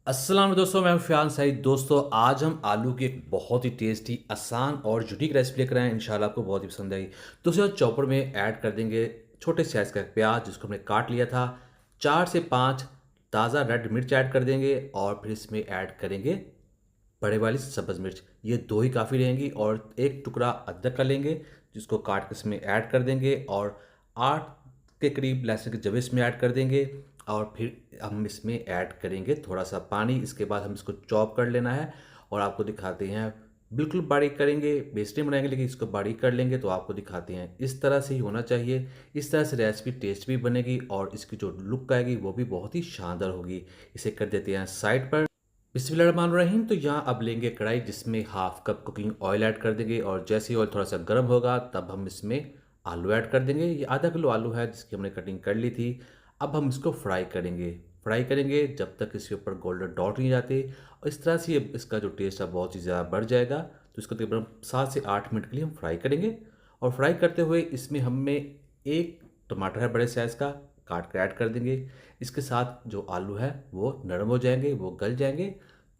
अस्सलाम दोस्तों, मैं हूं फ़ियान सईद। दोस्तों, आज हम आलू की एक बहुत ही टेस्टी, आसान और यूनिक रेसिपी लेकर आए हैं। इंशाल्लाह आपको बहुत ही पसंद आएगी। दोस्तों, चॉपर में ऐड कर देंगे छोटे साइज़ का प्याज जिसको हमने काट लिया था। 4 से 5 ताज़ा रेड मिर्च ऐड कर देंगे और फिर इसमें ऐड करेंगे बड़े वाली सब्ज़ मिर्च। ये 2 ही काफ़ी रहेंगी और 1 टुकड़ा अदरक का लेंगे जिसको काट के इसमें ऐड कर देंगे और 8 के करीब लहसुन के जवे इसमें ऐड कर देंगे और फिर हम इसमें ऐड करेंगे थोड़ा-सा पानी। इसके बाद हम इसको चॉप कर लेना है और आपको दिखाते हैं। बिल्कुल बारीक करेंगे, पेस्ट नहीं बनाएँगे, लेकिन इसको बारीक कर लेंगे तो आपको दिखाते हैं। इस तरह से ही होना चाहिए। इस तरह से रेसिपी टेस्ट भी बनेगी और इसकी जो लुक आएगी वो भी बहुत ही शानदार होगी। इसे कर देते हैं साइड पर। बिस्मिल्लाहिर्रहमानिर्रहीम। तो यहाँ अब लेंगे कढ़ाई जिसमें half cup cooking oil add कर देंगे और जैसे ही ऑयल थोड़ा सा गर्म होगा तब हम इसमें आलू ऐड कर देंगे। ये आधा किलो आलू है जिसकी हमने कटिंग कर ली थी। अब हम इसको फ्राई करेंगे जब तक इसके ऊपर गोल्डन डॉट नहीं जाते और इस तरह से इसका जो टेस्ट है बहुत ही ज़्यादा बढ़ जाएगा। तो इसको तकरीबन 7 से 8 मिनट के लिए हम फ्राई करेंगे और फ्राई करते हुए इसमें हमें एक टमाटर है बड़े साइज़ का, काट कर ऐड कर देंगे। इसके साथ जो आलू है वो नरम हो जाएंगे, वो गल जाएंगे।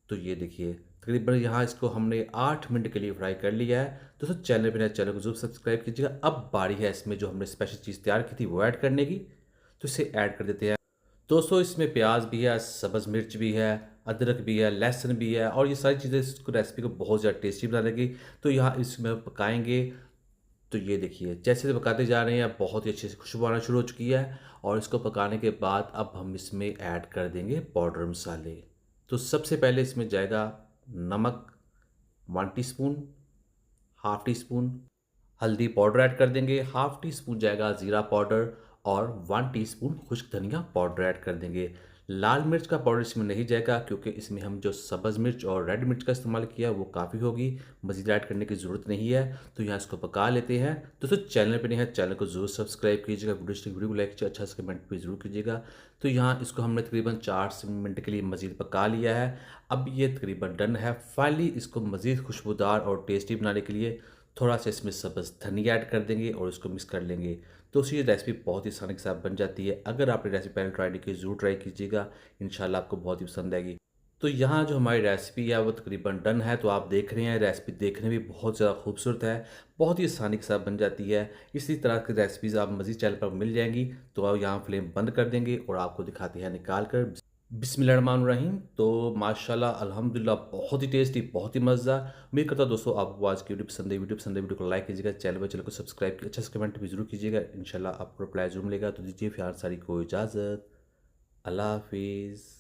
तो ये देखिए तकरीबन यहाँ इसको हमने 8 मिनट के लिए फ्राई कर लिया है। दोस्तों, चैनल पे नए चैनल को जरूर सब्सक्राइब कीजिएगा। अब बारी है इसमें जो हमने स्पेशल चीज़ तैयार की थी वो ऐड करने की। तो इसे ऐड कर देते हैं। दोस्तों, इसमें प्याज भी है, सब्ज़ मिर्च भी है, अदरक भी है, लहसुन भी है और ये सारी चीज़ें इसको रेसिपी को बहुत ज़्यादा टेस्टी बना देगी। तो यहाँ इसमें पकाएंगे। तो ये देखिए जैसे पकाते जा रहे हैं बहुत ही अच्छे से खुशबू आना शुरू हो चुकी है और इसको पकाने के बाद अब हम इसमें ऐड कर देंगे पाउडर मसाले। तो सबसे पहले इसमें जाएगा नमक 1 टीस्पून, हाफ टी स्पून हल्दी पाउडर ऐड कर देंगे, हाफ टी स्पून जाएगा ज़ीरा पाउडर और 1 टीस्पून खुश्क धनिया पाउडर ऐड कर देंगे। लाल मिर्च का पाउडर इसमें नहीं जाएगा क्योंकि इसमें हम जो सब्ज़ मिर्च और रेड मिर्च का इस्तेमाल किया वो काफ़ी होगी, मज़ीद ऐड करने की ज़रूरत नहीं है। तो यहाँ इसको पका लेते हैं। दोस्तों, चैनल पे नहीं है, चैनल को ज़रूर सब्सक्राइब कीजिएगा, वीडियो को लाइक कीजिए, अच्छा सा कमेंट भी ज़रूर कीजिएगा। तो यहाँ इसको हमने तकरीबन 4 से मिनट के लिए मज़ीद पका लिया है। अब ये तकरीबन डन है। फाइनली इसको मज़ीद खुशबूदार और टेस्टी बनाने के लिए थोड़ा सा इसमें सब्ज़ धनिया ऐड कर देंगे और इसको मिक्स कर लेंगे। तो ये रेसिपी बहुत ही आसानी के साथ बन जाती है। अगर आपने रेसिपी पहले ट्राई नहीं की ज़रूर ट्राई कीजिएगा, इंशाल्लाह आपको बहुत ही पसंद आएगी। तो यहाँ जो हमारी रेसिपी है वो तकरीबन डन है। तो आप देख रहे हैं रेसिपी देखने में बहुत ज़्यादा खूबसूरत है, बहुत ही आसानी के साथ बन जाती है। इसी तरह की रेसिपीज़ आप मज़ीद चैनल पर मिल जाएंगी। तो आप यहाँ फ्लेम बंद कर देंगे और आपको दिखाते हैं निकाल कर। बिस्मिल्लाहिर्रहमानिर्रहीम। तो माशाल्लाह अल्हम्दुलिल्लाह बहुत ही टेस्टी, बहुत ही मज़ेदार। उम्मीद करता हूँ दोस्तों आपको आज की वीडियो को लाइक कीजिएगा, चैनल को सब्सक्राइब कीजिए, अच्छा से कमेंट भी जरूर कीजिएगा। इंशाल्लाह आपको रिप्लाई जरूर मिलेगा। तो दीजिए फिर सारी को इजाज़त। अल्लाह हाफिज़।